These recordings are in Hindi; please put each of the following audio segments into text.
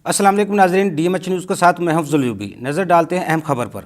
अस्सलाम वालेकुम नाज़रीन, DMH न्यूज़ के साथ मैं हफ्ज़ुल यूबी। नज़र डालते हैं अहम खबर पर।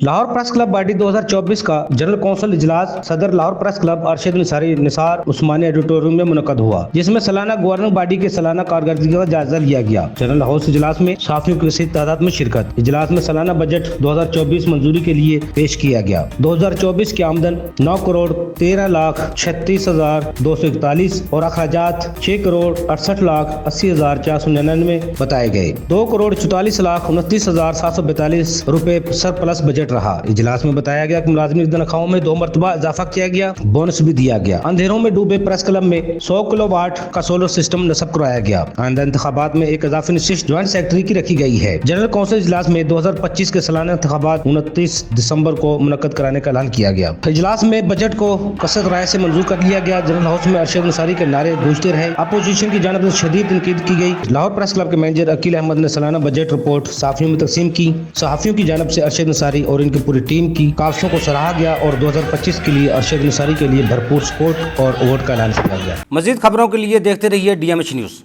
लाहौर प्रेस क्लब बॉडी 2024 का जनरल कौंसिल इजलास सदर लाहौर प्रेस क्लब अरशद निसार उस्मानी ऑडिटोरियम में मुनक्कद हुआ, जिसमें सालाना गवर्निंग बॉडी के सालाना कारकर्दगी का जायजा लिया गया। जनरल हाउस इजलास में सहाफियों की कसीर तादाद में शिरकत। इजलास में सालाना बजट 2024 मंजूरी के लिए पेश किया गया। 2024 की आमदन 9 करोड़ 13,36,241 और अखराजात 6 करोड़ 68,80,499 बताए गए। 2 करोड़ 44,29,742 रुपए सरप्लस बजट रहा। इजलास में बताया गया कि मुलाजिमीन की तनख्वाहों में 2 मरतबा इजाफा किया गया, बोनस भी दिया गया। अंधेरों में डूबे प्रेस क्लब में 100 किलोवाट का सोलर सिस्टम नस्ब कराया गया। आइंदा इंतखाबात में एक इजाफी नशिस्त ज्वाइंट सेक्रेटरी की रखी गई है। जनरल कौंसिल इजलास में 2025 के सालाना इंतखाबात 29 दिसंबर को मुनक्कद कराने का ऐलान किया गया। इजलास में बजट को कसरत राय से मंजूर कर लिया गया। जनरल हाउस में अरशद निसारी के नारे गूंजते रहे। अपोजिशन की जानिब से शदीद तनकीद की गई। लाहौर प्रेस क्लब के मैनेजर अकील अहमद ने सालाना बजट रिपोर्ट सहाफियों में तकसीम की। सहाफियों की जानिब से अरशद निसारी और इनकी पूरी टीम की काविशों को सराहा गया और 2025 के लिए अरशद निसारी के लिए भरपूर सपोर्ट और वोट का ऐलान किया गया। मज़ीद खबरों के लिए देखते रहिए DMH न्यूज़।